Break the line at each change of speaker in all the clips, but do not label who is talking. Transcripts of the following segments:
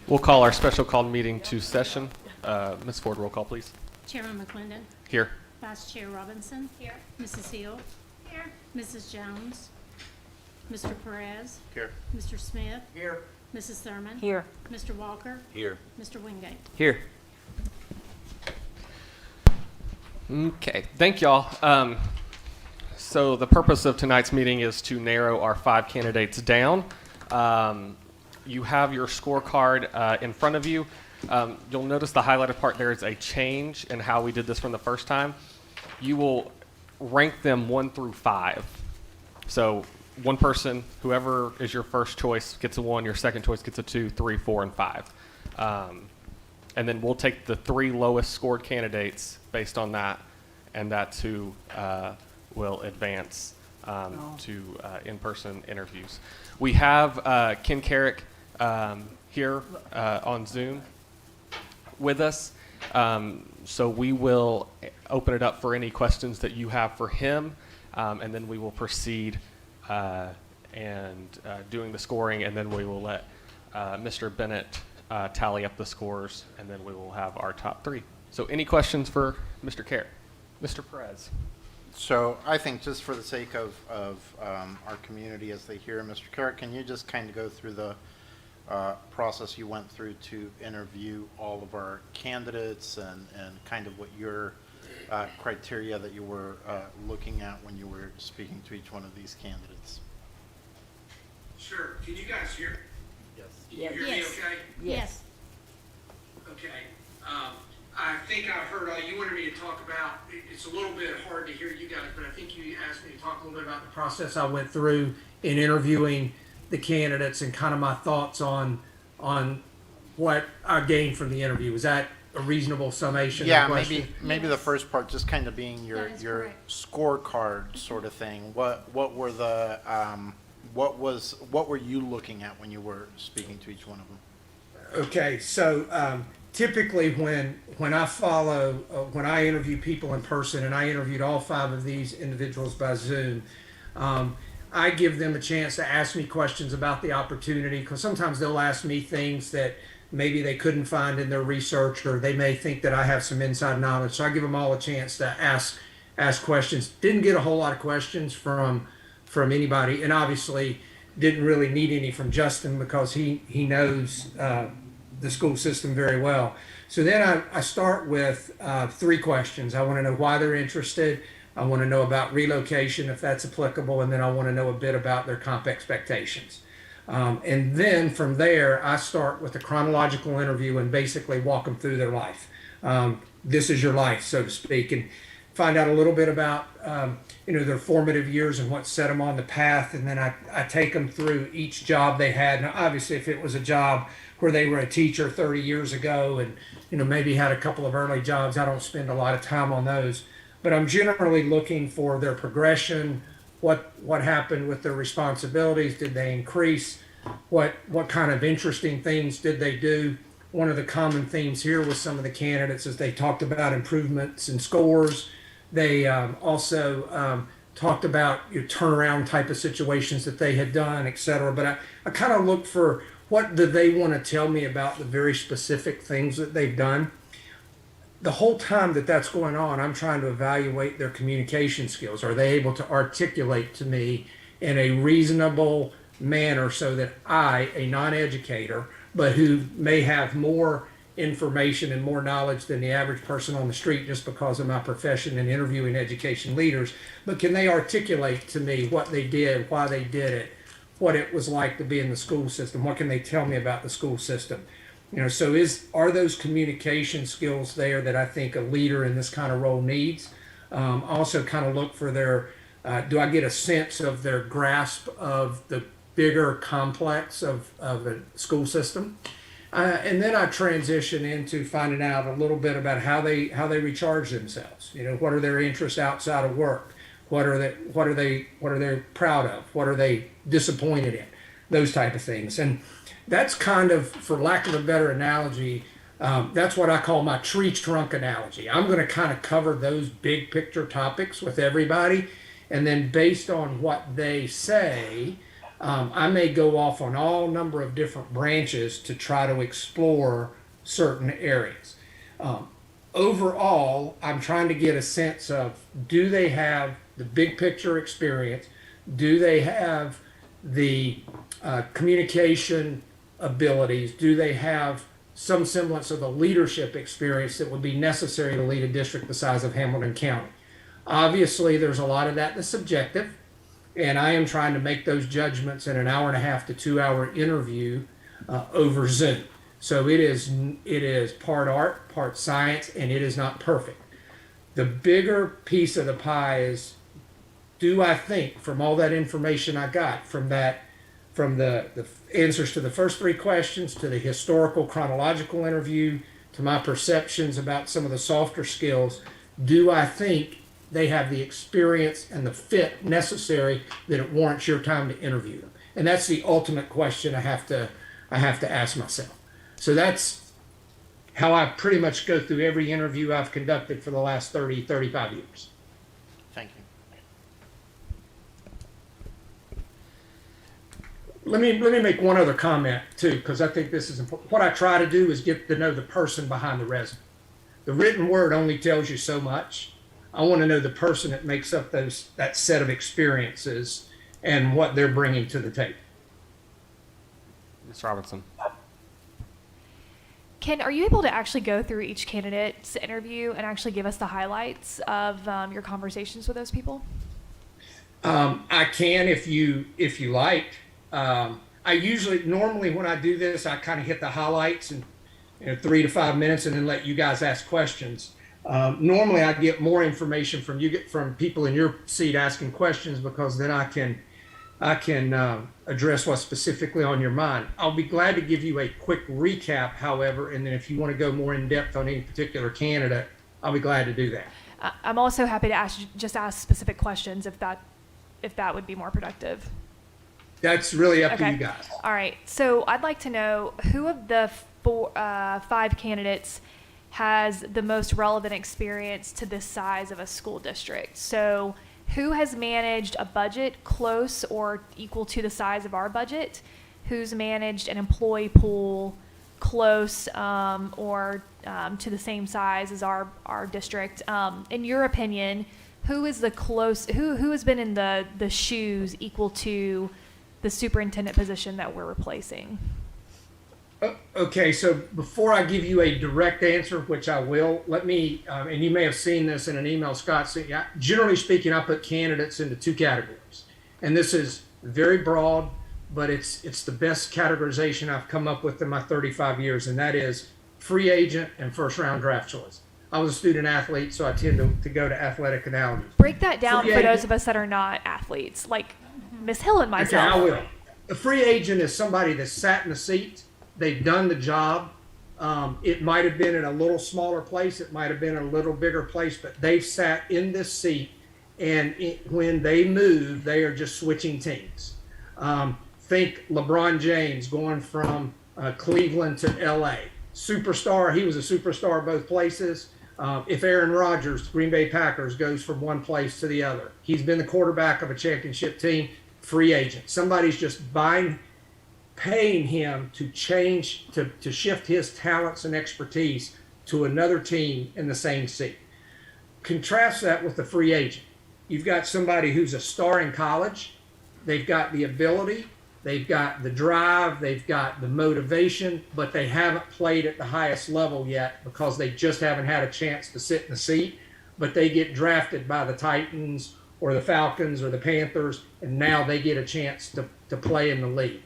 We'll call our special called meeting to session. Ms. Ford, roll call, please.
Chairman McClendon.
Here.
Vice Chair Robinson. Here. Mrs. Hill. Here. Mrs. Jones. Mr. Perez.
Here.
Mr. Smith.
Here.
Mrs. Thurman.
Here.
Mr. Walker.
Here.
Mr. Wingate.
Here.
Okay, thank y'all. So the purpose of tonight's meeting is to narrow our 5 candidates down. You have your scorecard in front of you. You'll notice the highlighted part there is a change in how we did this from the first time. You will rank them 1 through 5. So one person, whoever is your first choice, gets a 1, your second choice gets a 2, 3, 4, and 5. And then we'll take the 3 lowest scored candidates based on that, and that's who will advance to in-person interviews. We have Ken Carrick here on Zoom with us. So we will open it up for any questions that you have for him, and then we will proceed and doing the scoring, and then we will let Mr. Bennett tally up the scores, and then we will have our top 3. So any questions for Mr. Carrick? Mr. Perez.
So I think just for the sake of our community as they hear, Mr. Carrick, can you just kind of go through the process you went through to interview all of our candidates and kind of what your criteria that you were looking at when you were speaking to each one of these candidates?
Sure. Can you guys hear?
Yes.
Can you hear me
Yes.
okay?
Yes.
Okay. I think I heard you wanted me to talk about, it's a little bit hard to hear you guys, but I think you asked me to talk a little bit about the process I went through in interviewing the candidates and kind of my thoughts on what I gained from the interview. Was that a reasonable summation?
Yeah,
of the question?
maybe the
Yes.
first part just kind of being your
That is
your
correct.
scorecard sort of thing. What were the what were you looking at when you were speaking to each one of them?
Okay, so typically when I interview people in person, and I interviewed all 5 of these individuals by Zoom, I give them a chance to ask me questions about the opportunity, because sometimes they'll ask me things that maybe they couldn't find in their research, or they may think that I have some inside knowledge. So I give them all a chance to ask questions. Didn't get a whole lot of questions from anybody, and obviously didn't really need any from Justin because he knows the school system very well. So then I start with 3 questions. I want to know why they're interested. I want to know about relocation, if that's applicable, and then I want to know a bit about their comp expectations. And then from there, I start with a chronological interview and basically walk them through their life. This is your life, so to speak, and find out a little bit about their formative years and what set them on the path. And then I take them through each job they had. Now, obviously, if it was a job where they were a teacher 30 years ago and maybe had a couple of early jobs, I don't spend a lot of time on those. But I'm generally looking for their progression, what happened with their responsibilities, did they increase, what kind of interesting things did they do. One of the common themes here with some of the candidates is they talked about improvements in scores. They also talked about your turnaround type of situations that they had done, et cetera. But I kind of look for what do they want to tell me about the very specific things that they've done. The whole time that that's going on, I'm trying to evaluate their communication skills. Are they able to articulate to me in a reasonable manner so that I, a non-educator, but who may have more information and more knowledge than the average person on the street just because of my profession in interviewing education leaders, but can they articulate to me what they did, why they did it, what it was like to be in the school system, what can they tell me about the school system? So are those communication skills there that I think a leader in this kind of role needs? Also kind of look for their, do I get a sense of their grasp of the bigger complex of a school system? And then I transition into finding out a little bit about how they recharge themselves. What are their interests outside of work? What are they proud of? What are they disappointed in? Those type of things. And that's kind of, for lack of a better analogy, that's what I call my tree trunk analogy. I'm going to kind of cover those big picture topics with everybody, and then based on what they say, I may go off on all number of different branches to try to explore certain areas. Overall, I'm trying to get a sense of, do they have the big picture experience? Do they have the communication abilities? Do they have some semblance of the leadership experience that would be necessary to lead a district the size of Hamilton County? Obviously, there's a lot of that that's subjective, and I am trying to make those judgments in an hour and a half to 2 hour interview over Zoom. So it is part art, part science, and it is not perfect. The bigger piece of the pie is, do I think from all that information I got from the answers to the first 3 questions, to the historical chronological interview, to my perceptions about some of the softer skills, do I think they have the experience and the fit necessary that it warrants your time to interview them? And that's the ultimate question I have to ask myself. So that's how I pretty much go through every interview I've conducted for the last 35 years.
Thank you.
Let me make one other comment too, because I think this is important. What I try to do is get to know the person behind the resume. The written word only tells you so much. I want to know the person that makes up that set of experiences and what they're bringing to the table.
Ms. Robinson.
Ken, are you able to actually go through each candidate's interview and actually give us the highlights of your conversations with those people?
I can if you like. I usually, normally when I do this, I kind of hit the highlights in 3 to 5 minutes and then let you guys ask questions. Normally I get more information from people in your seat asking questions, because then I can address what's specifically on your mind. I'll be glad to give you a quick recap, however, and then if you want to go more in depth on any particular candidate, I'll be glad to do that.
I'm also happy to ask specific questions if that would be more productive.
That's really up to
Okay.
you guys.
All right. So I'd like to know who of the 5 candidates has the most relevant experience to this size of a school district. So who has managed a budget close or equal to the size of our budget? Who's managed an employee pool close or to the same size as our district? In your opinion, who is who has been in the shoes equal to the superintendent position that we're replacing?
Okay, so before I give you a direct answer, which I will, let me, and you may have seen this in an email Scott sent you. Generally speaking, I put candidates into 2 categories. And this is very broad, but it's the best categorization I've come up with in my 35 years, and that is free agent and first round draft choice. I was a student athlete, so I tend to go to athletic analogies.
Break that down
Free
for
agent.
those of us that are not athletes, like Miss Hill and
Okay,
myself.
I will. A free agent is somebody that sat in the seat. They've done the job. It might have been in a little smaller place. It might have been a little bigger place, but they've sat in this seat, and when they move, they are just switching teams. Think LeBron James going from Cleveland to LA. Superstar, he was a superstar both places. If Aaron Rodgers, Green Bay Packers, goes from one place to the other, he's been the quarterback of a championship team, free agent. Somebody's just paying him to change, to shift his talents and expertise to another team in the same seat. Contrast that with the free agent. You've got somebody who's a star in college. They've got the ability, they've got the drive, they've got the motivation, but they haven't played at the highest level yet because they just haven't had a chance to sit in the seat. But they get drafted by the Titans or the Falcons or the Panthers, and now they get a chance to play in the league.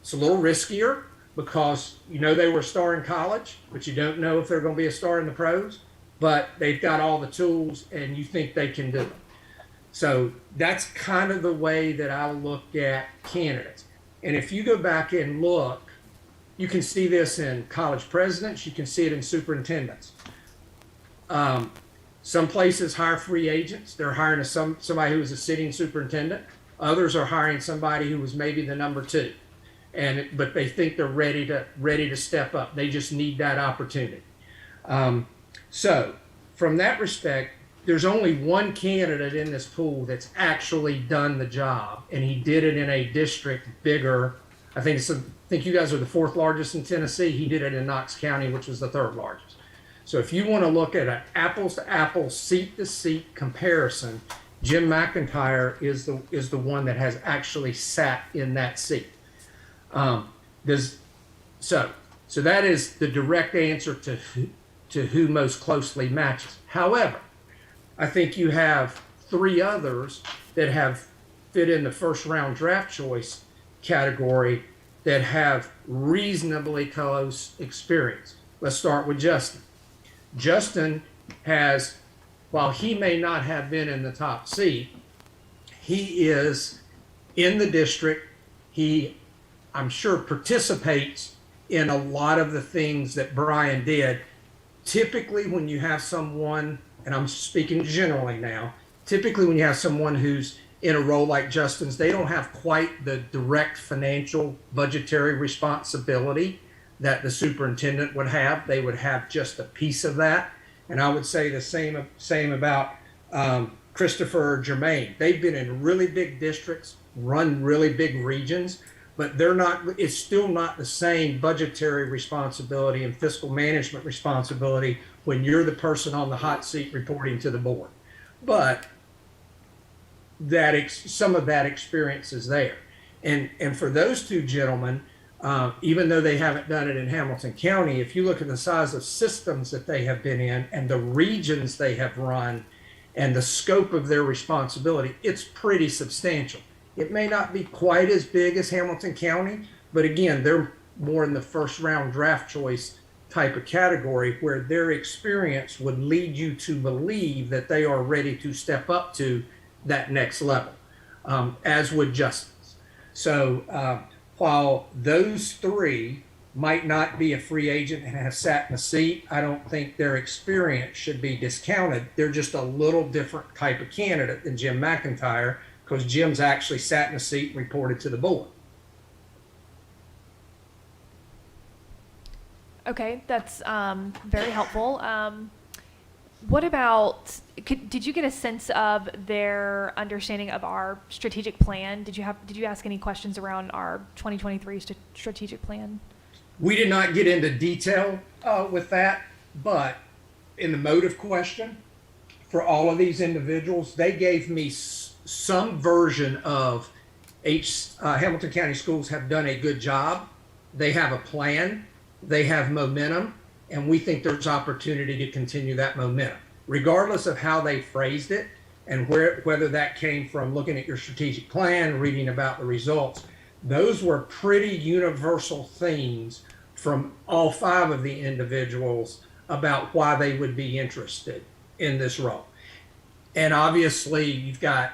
It's a little riskier because they were a star in college, but you don't know if they're going to be a star in the pros, but they've got all the tools and you think they can do it. So that's kind of the way that I look at candidates. And if you go back and look, you can see this in college presidents, you can see it in superintendents. Some places hire free agents. They're hiring somebody who is a sitting superintendent. Others are hiring somebody who was maybe the number 2. But they think they're ready to step up. They just need that opportunity. So from that respect, there's only one candidate in this pool that's actually done the job, and he did it in a district bigger. I think you guys are the fourth largest in Tennessee. He did it in Knox County, which was the third largest. So if you want to look at an apples to apples, seat to seat comparison, Jim McIntyre is the one that has actually sat in that seat. So that is the direct answer to who most closely matches. However, I think you have three others that have fit in the first round draft choice category that have reasonably close experience. Let's start with Justin. Justin has, while he may not have been in the top seat, he is in the district. He, I'm sure, participates in a lot of the things that Brian did. Typically, when you have someone, and I'm speaking generally now, typically when you have someone who's in a role like Justin's, they don't have quite the direct financial budgetary responsibility that the superintendent would have. They would have just a piece of that. And I would say the same about Christopher or Jermaine. They've been in really big districts, run really big regions, but it's still not the same budgetary responsibility and fiscal management responsibility when you're the person on the hot seat reporting to the board. But some of that experience is there. And for those two gentlemen, even though they haven't done it in Hamilton County, if you look at the size of systems that they have been in and the regions they have run and the scope of their responsibility, it's pretty substantial. It may not be quite as big as Hamilton County, but again, they're more in the first round draft choice type of category where their experience would lead you to believe that they are ready to step up to that next level, as would Justin's. So while those three might not be a free agent and have sat in a seat, I don't think their experience should be discounted. They're just a little different type of candidate than Jim McIntyre, because Jim's actually sat in a seat and reported to the board.
Okay, that's very helpful. What about, did you get a sense of their understanding of our strategic plan? Did you ask any questions around our 2023 strategic plan?
We did not get into detail with that, but in the motive question, for all of these individuals, they gave me some version of Hamilton County Schools have done a good job. They have a plan, they have momentum, and we think there's opportunity to continue that momentum, regardless of how they phrased it and whether that came from looking at your strategic plan, reading about the results. Those were pretty universal themes from all five of the individuals about why they would be interested in this role. And obviously you've got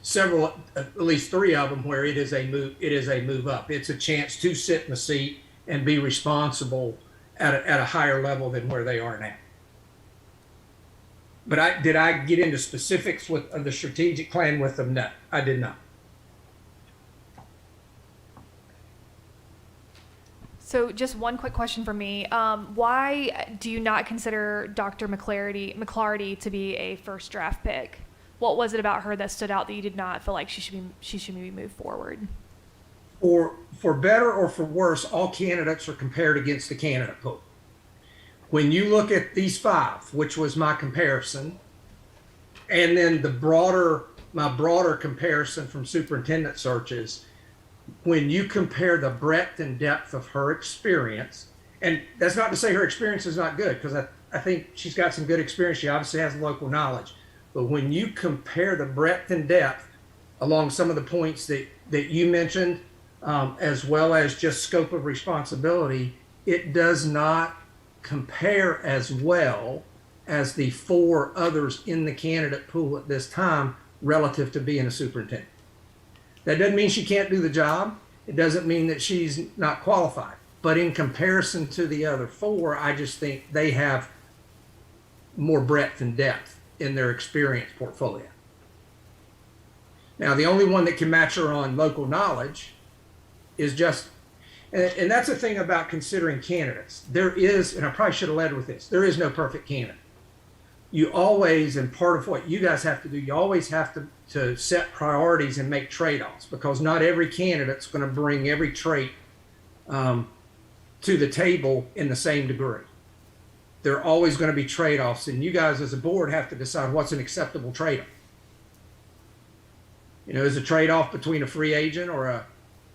several, at least three of them where it is a move up. It's a chance to sit in the seat and be responsible at a higher level than where they are now. But did I get into specifics of the strategic plan with them? No, I did not.
So just one quick question for me. Why do you not consider Dr. McClarty to be a first draft pick? What was it about her that stood out that you did not feel like she should maybe move forward?
For better or for worse, all candidates are compared against the candidate pool. When you look at these five, which was my comparison, and then my broader comparison from superintendent searches, when you compare the breadth and depth of her experience, and that's not to say her experience is not good, because I think she's got some good experience. She obviously has local knowledge. But when you compare the breadth and depth along some of the points that you mentioned, as well as just scope of responsibility, it does not compare as well as the four others in the candidate pool at this time relative to being a superintendent. That doesn't mean she can't do the job. It doesn't mean that she's not qualified. But in comparison to the other four, I just think they have more breadth and depth in their experience portfolio. Now, the only one that can match her on local knowledge is just, and that's the thing about considering candidates. There is, and I probably should have led with this, there is no perfect candidate. you always, and part of what you guys have to do, you always have to set priorities and make trade-offs, because not every candidate's going to bring every trait to the table in the same degree. There are always going to be trade-offs, and you guys as a board have to decide what's an acceptable trade-off. You know, is a trade-off between a free agent or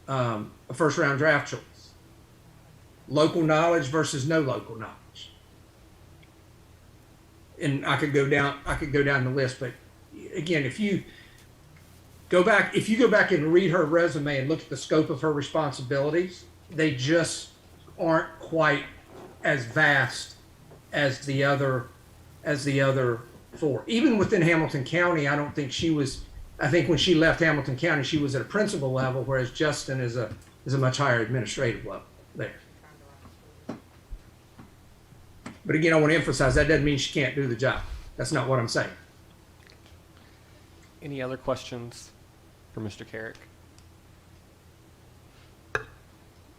a first-round draft choice? Local knowledge versus no local knowledge. And I could go down the list, but again, if you go back and read her resume and look at the scope of her responsibilities, they just aren't quite as vast as the other four. Even within Hamilton County, I don't think she was. I think when she left Hamilton County, she was at a principal level, whereas Justin is a much higher administrative level there. But again, I want to emphasize that doesn't mean she can't do the job. That's not what I'm saying.
Any other questions for Mr. Carrick?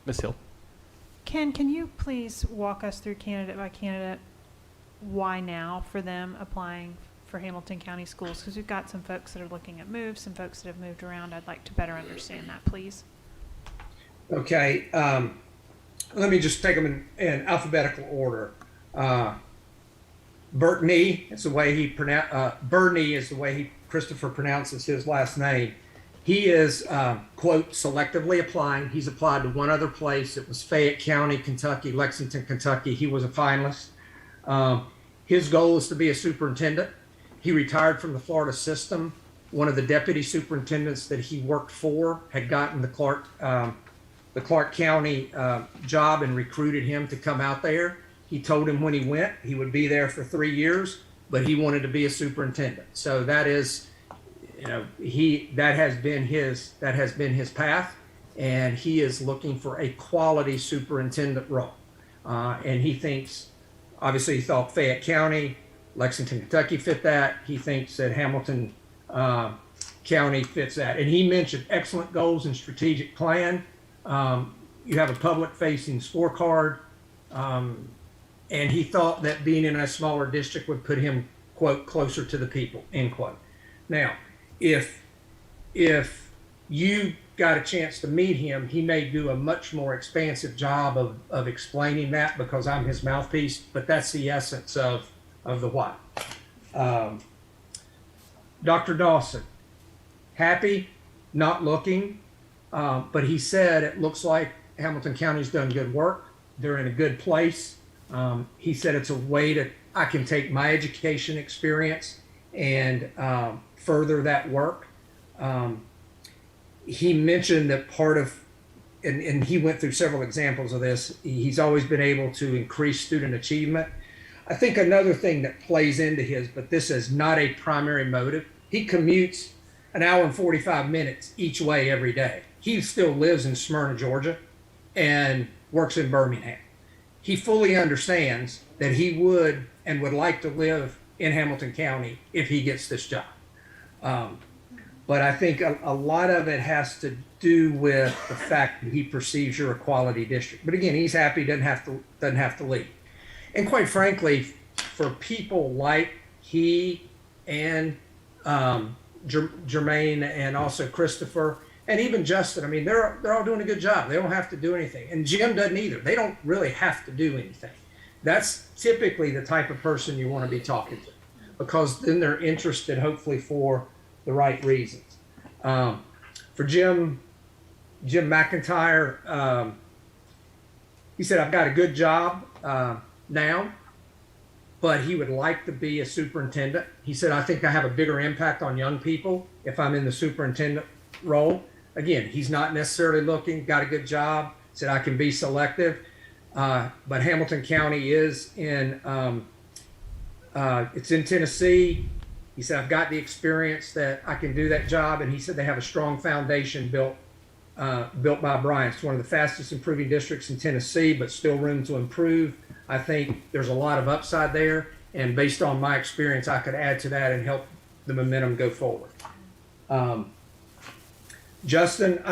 Ms. Hill.
Ken, can you please walk us through candidate by candidate why now for them applying for Hamilton County Schools? Because we've got some folks that are looking at moves, some folks that have moved around. I'd like to better understand that, please.
Okay, let me just take them in alphabetical order. Burtney is the way he Burney is the way Christopher pronounces his last name. He is, quote, selectively applying. He's applied to one other place. It was Fayette County, Kentucky, Lexington, Kentucky. He was a finalist. His goal is to be a superintendent. He retired from the Florida system. One of the deputy superintendents that he worked for had gotten the Clark County job and recruited him to come out there. He told him when he went, he would be there for 3 years, but he wanted to be a superintendent. So that is, you know, that has been his path, and he is looking for a quality superintendent role. And he thinks, obviously, he thought Fayette County, Lexington, Kentucky fit that. He thinks that Hamilton County fits that. And he mentioned excellent goals and strategic plan. You have a public-facing scorecard. And he thought that being in a smaller district would put him, quote, closer to the people, end quote. Now, if you got a chance to meet him, he may do a much more expansive job of explaining that, because I'm his mouthpiece, but that's the essence of the why. Dr. Dawson, happy, not looking, but he said it looks like Hamilton County's done good work. They're in a good place. He said it's a way I can take my education experience and further that work. He mentioned that part of, and he went through several examples of this, he's always been able to increase student achievement. I think another thing that plays into his, but this is not a primary motive, he commutes an hour and 45 minutes each way every day. He still lives in Smyrna, Georgia, and works in Birmingham. He fully understands that he would like to live in Hamilton County if he gets this job. But I think a lot of it has to do with the fact that he perceives you're a quality district. But again, he's happy, doesn't have to leave. And quite frankly, for people like he and Jermaine and also Christopher and even Justin, I mean, they're all doing a good job. They don't have to do anything. And Jim doesn't either. They don't really have to do anything. That's typically the type of person you want to be talking to, because then they're interested, hopefully, for the right reasons. For Jim McIntyre, he said, I've got a good job now, but he would like to be a superintendent. He said, I think I have a bigger impact on young people if I'm in the superintendent role. Again, he's not necessarily looking, got a good job, said I can be selective, but Hamilton County is it's in Tennessee. He said, I've got the experience that I can do that job, and he said they have a strong foundation built by Bryant. It's one of the fastest improving districts in Tennessee, but still room to improve. I think there's a lot of upside there, and based on my experience, I could add to that and help the momentum go forward. Justin,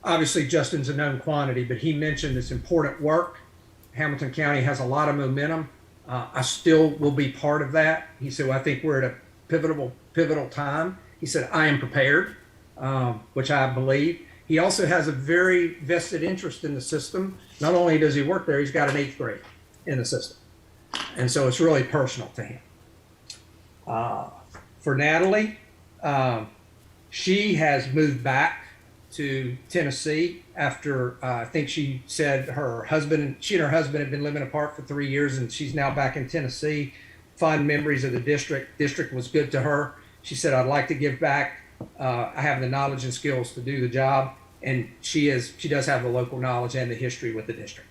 obviously Justin's a known quantity, but he mentioned this important work. Hamilton County has a lot of momentum. I still will be part of that. He said, well, I think we're at a pivotal time. He said, I am prepared, which I believe. He also has a very vested interest in the system. Not only does he work there, he's got an 8th grade in the system. And so it's really personal to him. For Natalie, she has moved back to Tennessee after I think she said she and her husband had been living apart for 3 years, and she's now back in Tennessee. Fond memories of the district. District was good to her. She said, I'd like to give back. I have the knowledge and skills to do the job. And she does have the local knowledge and the history with the district.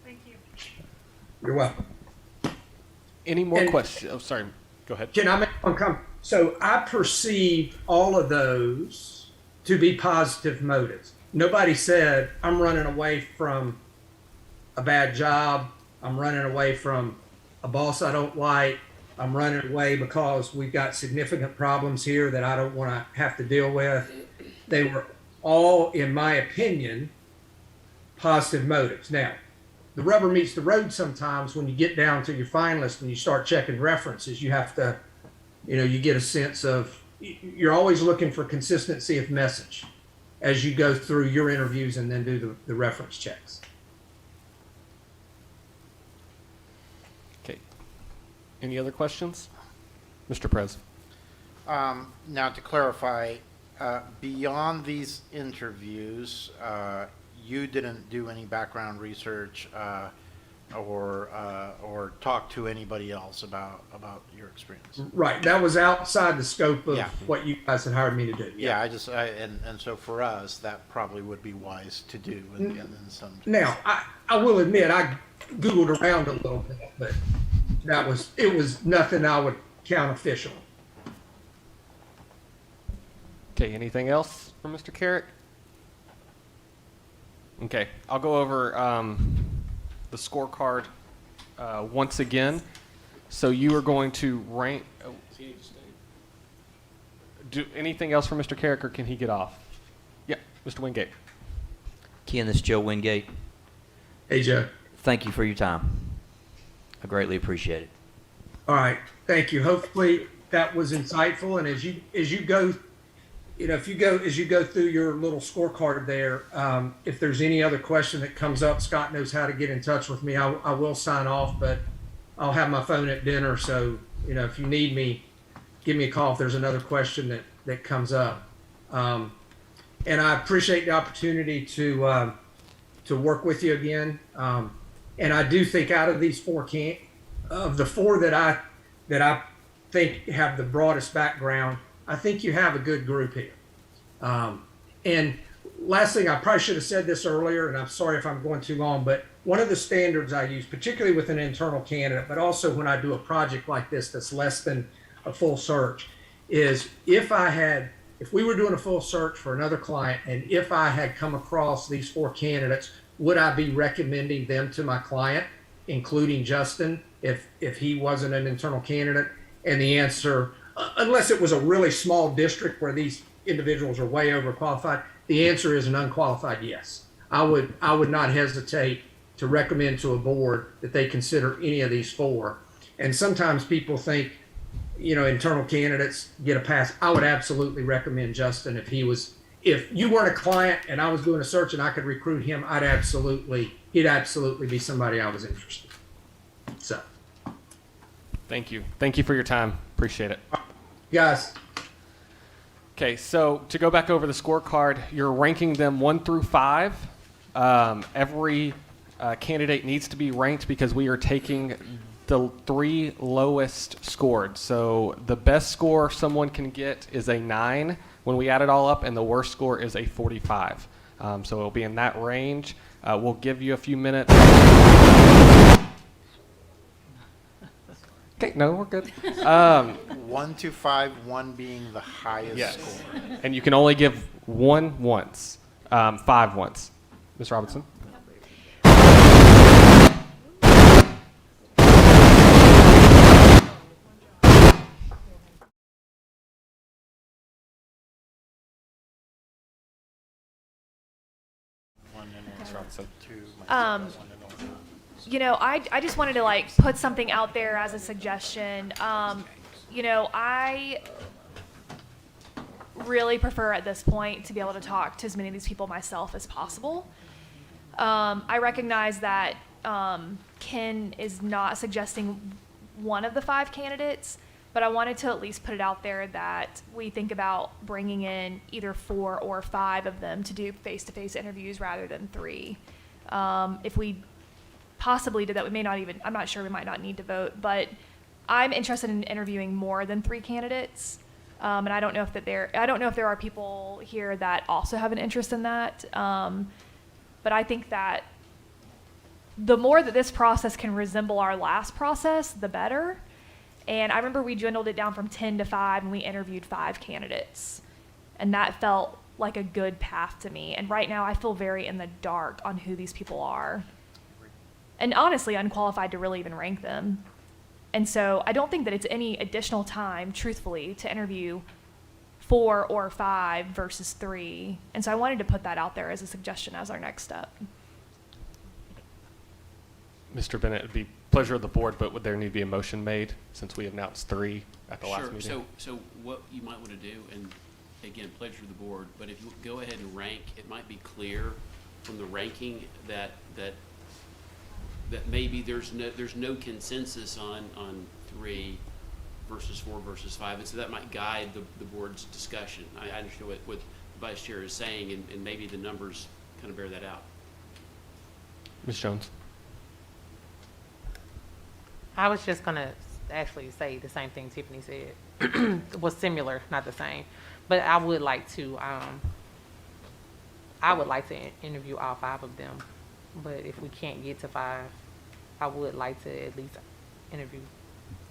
Thank you.
You're welcome.
Any more
And-
questions? Oh, sorry. Go ahead.
Can I make one comment? So I perceived all of those to be positive motives. Nobody said, I'm running away from a bad job. I'm running away from a boss I don't like. I'm running away because we've got significant problems here that I don't want to have to deal with. They were all, in my opinion, positive motives. Now, the rubber meets the road sometimes when you get down to your finalist and you start checking references. You have to, you get a sense of, you're always looking for consistency of message as you go through your interviews and then do the reference checks.
Okay. Any other questions? Mr. Prez.
Now, to clarify, beyond these interviews, you didn't do any background research or talk to anybody else about your experience.
Right. That was outside the scope of
Yeah.
what you guys had hired me to do.
Yeah, and so for us, that probably would be wise to do in some.
Now, I will admit, I Googled around a little bit, but it was nothing I would count official.
Okay, anything else from Mr. Carrick? Okay, I'll go over the scorecard once again. So you are going to rank. Oh, do anything else for Mr. Carrick, or can he get off? Yeah, Mr. Wingate.
Ken, this is Joe Wingate.
Hey, Joe.
Thank you for your time. I greatly appreciate it.
All right. Thank you. Hopefully that was insightful. And as you go, as you go through your little scorecard there, if there's any other question that comes up, Scott knows how to get in touch with me. I will sign off, but I'll have my phone at dinner. So, if you need me, give me a call if there's another question that comes up. And I appreciate the opportunity to work with you again. And I do think out of these four of the four that I think have the broadest background, I think you have a good group here. And last thing, I probably should have said this earlier, and I'm sorry if I'm going too long, but one of the standards I use, particularly with an internal candidate, but also when I do a project like this that's less than a full search, is if we were doing a full search for another client, and if I had come across these four candidates, would I be recommending them to my client, including Justin, if he wasn't an internal candidate? And the answer, unless it was a really small district where these individuals are way overqualified, the answer is an unqualified yes. I would not hesitate to recommend to a board that they consider any of these four. And sometimes people think, internal candidates get a pass. I would absolutely recommend Justin if you weren't a client and I was doing a search and I could recruit him, he'd absolutely be somebody I was interested in. So.
Thank you. Thank you for your time. Appreciate it.
Guys.
Okay, so to go back over the scorecard, you're ranking them 1 through 5. Every candidate needs to be ranked because we are taking the 3 lowest scored. So the best score someone can get is a 9 when we add it all up, and the worst score is a 45. So it'll be in that range. We'll give you a few minutes. Okay, no, we're good.
1 to 5, 1 being the highest
Yes.
score.
And you can only give 1 once, 5 once. Ms. Robinson? Ms. Robinson.
You know, I just wanted to like put something out there as a suggestion. You know, I really prefer at this point to be able to talk to as many of these people myself as possible. I recognize that Ken is not suggesting one of the 5 candidates, but I wanted to at least put it out there that we think about bringing in either 4 or 5 of them to do face-to-face interviews rather than 3. If we possibly did that, we may not even, I'm not sure, we might not need to vote, but I'm interested in interviewing more than 3 candidates. And I don't know if there are people here that also have an interest in that. But I think that the more that this process can resemble our last process, the better. And I remember we dwindled it down from 10 to 5 and we interviewed 5 candidates. And that felt like a good path to me. And right now I feel very in the dark on who these people are. And honestly, unqualified to really even rank them. And so I don't think that it's any additional time, truthfully, to interview 4 or 5 versus 3. And so I wanted to put that out there as a suggestion as our next step.
Mr. Bennett, it'd be pleasure of the board, but would there need to be a motion made since we announced 3 at the last meeting?
So what you might want to do, and again, pleasure of the board, but if you go ahead and rank, it might be clear from the ranking that maybe there's no consensus on 3 versus 4 versus 5, and so that might guide the board's discussion. I understand what the vice chair is saying, and maybe the numbers kind of bear that out.
Ms. Jones?
I was just going to actually say the same thing Tiffany said. It was similar, not the same. But I would like to interview all 5 of them. But if we can't get to 5, I would like to at least interview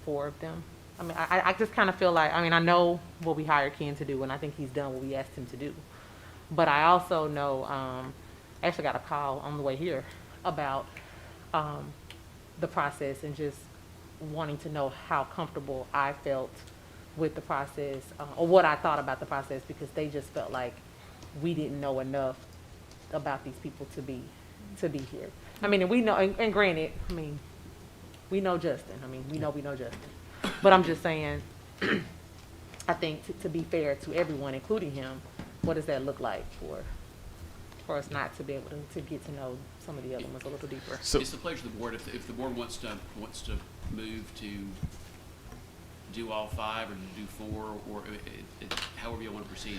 4 of them. I mean, I just kind of feel like, I mean, I know what we hired Ken to do, and I think he's done what we asked him to do. But I also know, I actually got a call on the way here about the process and just wanting to know how comfortable I felt with the process, or what I thought about the process, because they just felt like we didn't know enough about these people to be here. I mean, and we know, and granted, I mean, we know Justin. I mean, we know Justin. But I'm just saying, I think to be fair to everyone, including him, what does that look like for us not to be able to get to know some of the other ones a little deeper?
So,
It's the pleasure of the board. If the board wants to move to do all 5 or to do 4, or however you want to proceed.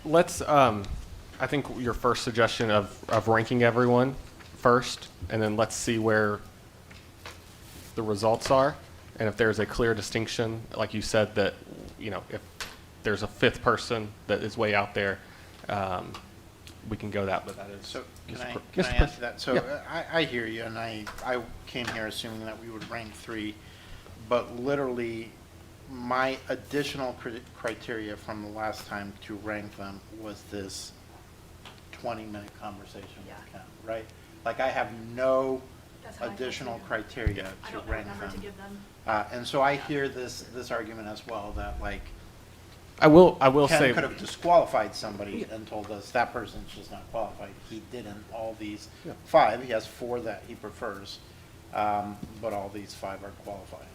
let's, I think your first suggestion of ranking everyone first, and then let's see where the results are. And if there's a clear distinction, like you said, that, you know, if there's a 5th person that is way out there, we can go that, but that is.
So can
Mr.
I
Mr.
answer
President.
that? So
Yeah.
I hear you, and I came here assuming that we would rank 3, but literally my additional criteria from the last time to rank them was this 20-minute conversation with Ken, right? Like, I have no additional criteria to rank them. And so I hear this argument as well, that like,
I will say.
Ken could have disqualified somebody and told us that person's just not qualified. He didn't. All these 5, he has 4 that he prefers, but all these 5 are qualified.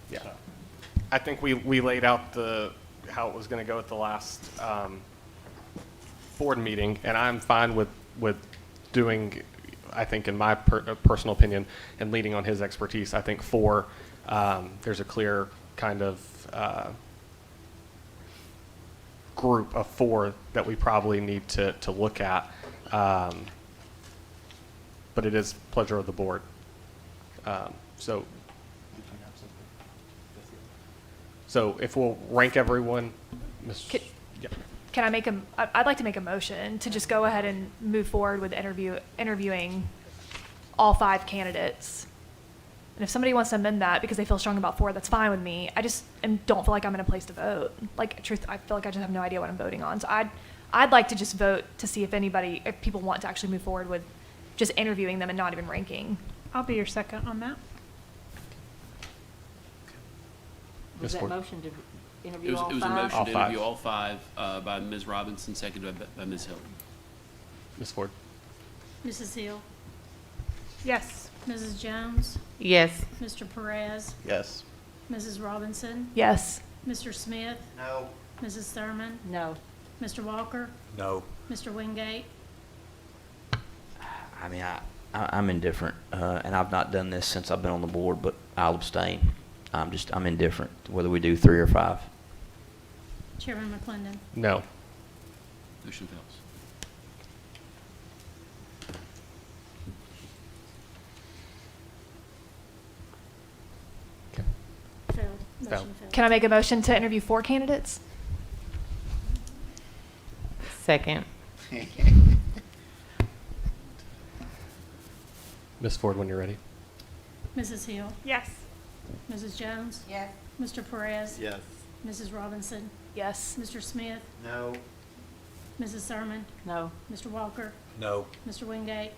Yeah.
So.
I think we laid out how it was going to go at the last board meeting, and I'm fine with doing, I think in my personal opinion, and leaning on his expertise, I think 4, there's a clear kind of group of 4 that we probably need to look at. But it is pleasure of the board. So if we'll rank everyone,
Can I I'd like to make a motion to just go ahead and move forward with interviewing all 5 candidates. And if somebody wants to amend that because they feel strong about 4, that's fine with me. I just don't feel like I'm in a place to vote. Like, I feel like I just have no idea what I'm voting on. So I'd like to just vote to see if people want to actually move forward with just interviewing them and not even ranking.
I'll be your second on that.
Was that
Ford.
motion to
It
interview
was
all
a
5?
motion
All
to
5.
interview all 5 by Ms. Robinson, seconded by Ms. Hilton.
Ms. Ford.
Mrs. Hill,
Yes.
Mrs. Jones,
Yes.
Mr. Perez,
Yes.
Mrs. Robinson,
Yes.
Mr. Smith,
No.
Mrs. Thurman,
No.
Mr. Walker,
No.
Mr. Wingate,
I mean, I'm indifferent, and I've not done this since I've been on the board, but I'll abstain. I'm indifferent whether we do 3 or 5.
Chairman McClendon.
No.
Motion fails.
Okay.
Failed.
Failed.
Motion failed.
Can I make a motion to interview 4 candidates?
Second.
Ms. Ford, when you're ready.
Mrs. Hill,
Yes.
Mrs. Jones,
Yes.
Mr. Perez,
Yes.
Mrs. Robinson,
Yes.
Mr. Smith,
No.
Mrs. Thurman,
No.
Mr. Walker,
No.
Mr. Wingate,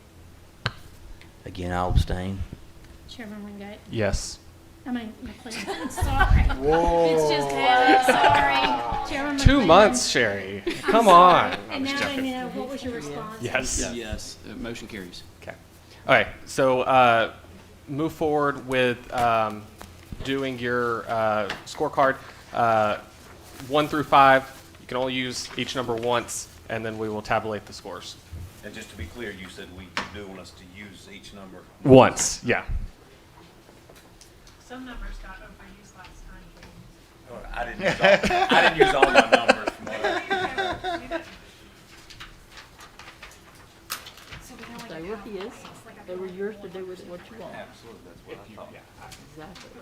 Again, I'll abstain.
Chairman Wingate.
Yes.
I mean, McClendon, sorry.
Whoa.
It's just heavy, sorry. Chairman
2
McClendon.
months, Sherry.
I'm
Come
sorry.
on.
And
I'm just
now I
joking.
know, what was your response?
Yes.
Yes, motion carries.
Okay. All right. So move forward with doing your scorecard 1 through 5. You can only use each number once, and then we will tabulate the scores.
And just to be clear, you said we do want us to use each number.
Once, yeah.
Some numbers got overused last time, James.
I didn't use all my numbers from what I.
They were his. They were yours to do with what you want.
Absolutely, that's what I thought.
Exactly.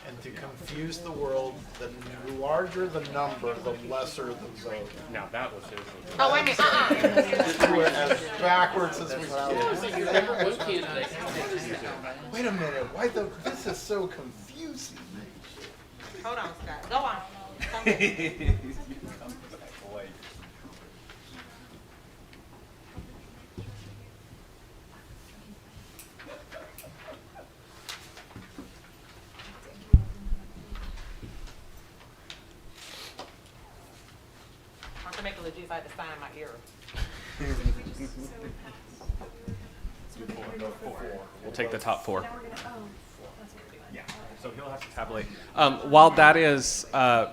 And to confuse the world, the larger the number, the lesser the vote.
Now that was it.
Oh, wait a minute,
Do it as backwards as we can.
One candidate.
Wait a minute, why this is so confusing.
Hold on, Scott. Go on. I'm to make a legit, I had to sign my ear.
We'll take the top 4. Yeah. So he'll have to tabulate. While that is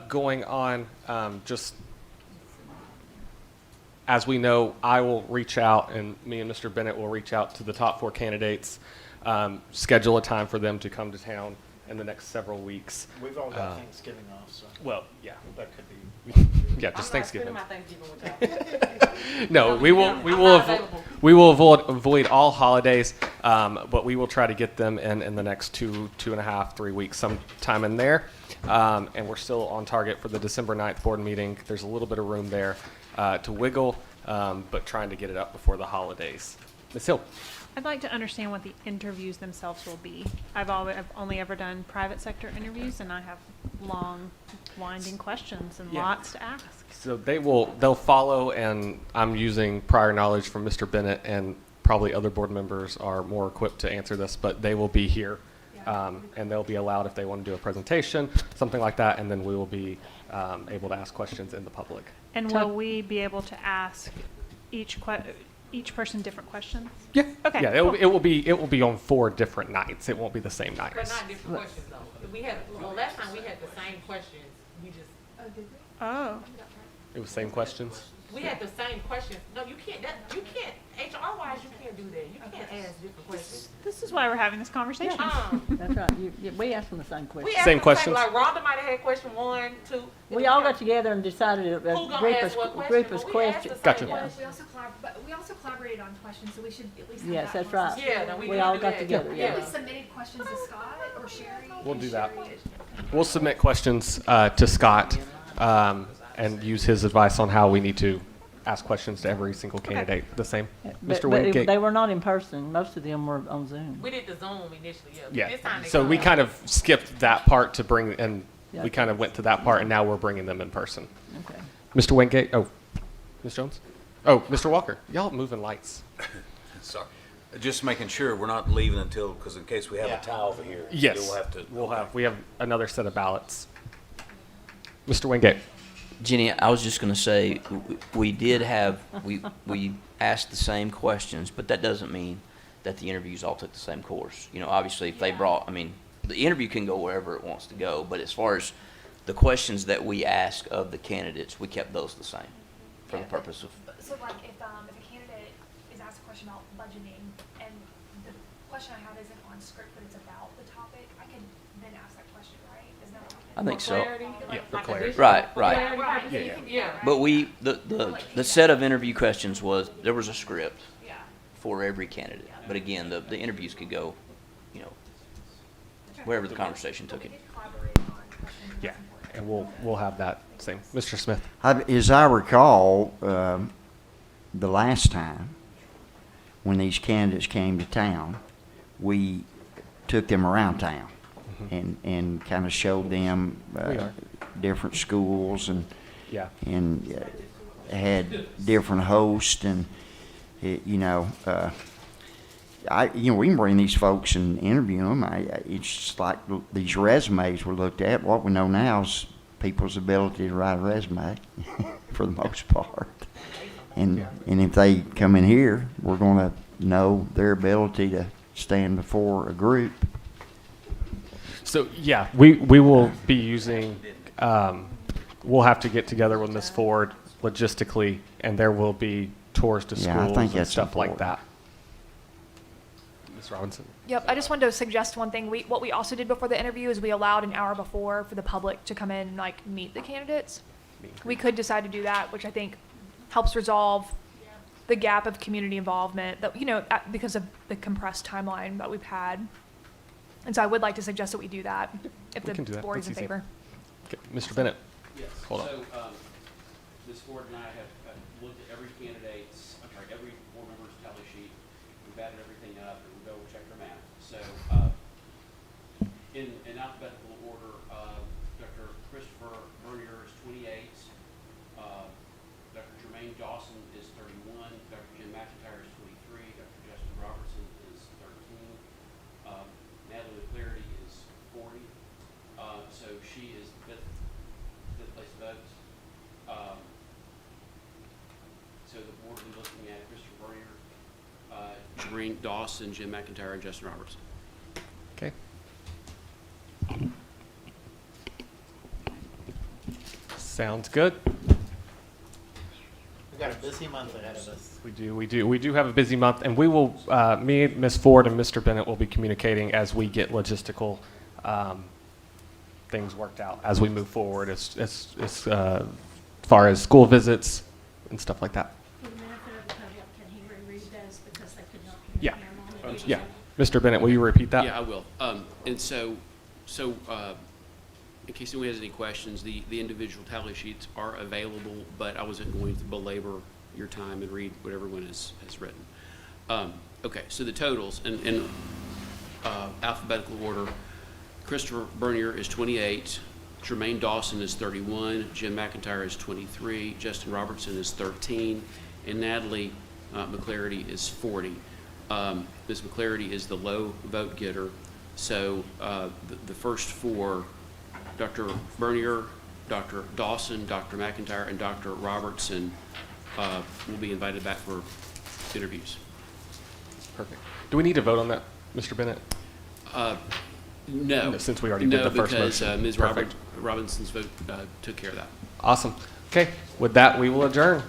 going on, just as we know, I will reach out, and me and Mr. Bennett will reach out to the top 4 candidates, schedule a time for them to come to town in the next several weeks.
We've all got Thanksgiving off, so
Well, yeah,
that could be.
yeah, just Thanksgiving.
I'm not spending my Thanksgiving with y'all.
No, we will
not available.
we will avoid all holidays, but we will try to get them in the next 2.5, 3 weeks, sometime in there. And we're still on target for the December 9th board meeting. There's a little bit of room there to wiggle, but trying to get it up before the holidays. Ms. Hill.
I'd like to understand what the interviews themselves will be. I've only ever done private sector interviews, and I have long, winding questions and
Yeah.
lots to ask.
So they'll follow, and I'm using prior knowledge from Mr. Bennett, and probably other board members are more equipped to answer this, but they will be here. And they'll be allowed if they want to do a presentation, something like that, and then we will be able to ask questions in the public.
And will we be able to ask each person different questions?
Yeah.
Okay,
Yeah,
cool.
it will be on 4 different nights. It won't be the same
But
nights.
not different questions though. We had, well, last time we had the same questions. We just,
Oh,
It was same questions.
we had the same questions. No, you can't, HR wise, you can't do that. You can't ask different questions.
this is why we're having this conversation.
That's right. We asked them the same
We
question.
asked
Same
them
questions?
Like Rhonda might have had question 1, 2.
We all got together and decided a
Who gonna
group
ask what
of
question? But we asked
questions.
the same
Gotcha.
questions.
We also collaborated on questions, so we should at least.
Yes, that's right.
Yeah, no, we
We
did
all
do
got
that.
together,
Yeah.
yeah.
submitted questions to Scott or Sherry.
We'll do that. We'll submit questions to Scott and use his advice on how we need to ask questions to every single candidate. The same. Mr. Wingate.
They were not in person. Most of them were on Zoom.
We did the Zoom initially, yeah.
Yeah.
This time they
So we
come.
kind of skipped that part to bring, and
Yeah.
we kind of went to that part, and now we're bringing them in person.
Okay.
Mr. Wingate. Oh, Ms. Jones. Oh, Mr. Walker. Y'all moving lights.
Sorry. Just making sure we're not leaving until, because in case we have
Yeah.
a tie over here.
Yes.
We'll have to.
We have another set of ballots. Mr. Wingate.
Jenny, I was just going to say, we did have, we asked the same questions, but that doesn't mean that the interviews all took the same course. You know, obviously, if they brought, I mean, the interview can go wherever it wants to go, but as far as the questions that we ask of the candidates, we kept those the same for the purpose of.
So like if a candidate is asked a question about budgeting and the question I have isn't on script but it's about the topic, I can then ask that question, right? Isn't that what
I think so.
Yeah, for clarity.
Right, right.
Right,
Yeah, yeah.
But the set of interview questions was, there was a script
Yeah.
for every candidate. But again, the interviews could go, you know, wherever the conversation took it.
Yeah, and we'll have that same. Mr. Smith?
As I recall, the last time when these candidates came to town, we took them around town and kind of showed them
We are.
different schools and
Yeah.
had different hosts and you know we can bring these folks and interview them. It's just like these resumes were looked at. What we know now is people's ability to write a resume for the most part. And if they come in here, we're going to know their ability to stand before a group.
So, yeah, we will be using, we'll have to get together with Ms. Ford logistically, and there will be tours to
Yeah, I
schools
think
and
that's
stuff like
important.
that. Ms. Robinson?
Yep, I just wanted to suggest one thing. What we also did before the interview is we allowed an hour before for the public to come in and like meet the candidates. We could decide to do that, which I think helps resolve the gap of community involvement that, you know, because of the compressed timeline that we've had. And so I would like to suggest that we do that if
We
the
can do that.
board is in
That's easy.
favor.
Okay, Mr. Bennett?
Yes.
Hold on.
So, Ms. Ford and I have looked at every candidate's, every board member's tally sheet. We've added everything up and we'll double check their math. So, in alphabetical order, Dr. Christopher Bernier is 28. Dr. Jermaine Dawson is 31. Dr. Jim McIntyre is 23. Dr. Justin Robertson is 13. Natalie McClarity is 40. So she is fifth place vote. So the board will be looking at Christopher Bernier, Jermaine Dawson, Jim McIntyre, and Justin Robertson.
Okay. Sounds good.
We've got a busy month ahead of us.
We do have a busy month, and we will, me, Ms. Ford, and Mr. Bennett will be communicating as we get logistical things worked out as we move forward as far as school visits and stuff like that.
For the benefit of the public, can he reread those because they could not
Yeah.
hear him on it?
Yeah. Mr. Bennett, will you repeat that?
Yeah, I will. And so, in case anyone has any questions, the individual tally sheets are available, but I wasn't going to belabor your time and read what everyone has written. Okay, so the totals in alphabetical order. Christopher Bernier is 28. Jermaine Dawson is 31. Jim McIntyre is 23. Justin Robertson is 13. And Natalie McClarity is 40. Ms. McClarity is the low vote getter. So the first four, Dr. Bernier, Dr. Dawson, Dr. McIntyre, and Dr. Robertson will be invited back for interviews.
Perfect. Do we need to vote on that, Mr. Bennett?
No.
Since we already did the first motion.
No, because Ms.
Perfect.
Robinson's vote took care of that.
Awesome. Okay, with that, we will adjourn.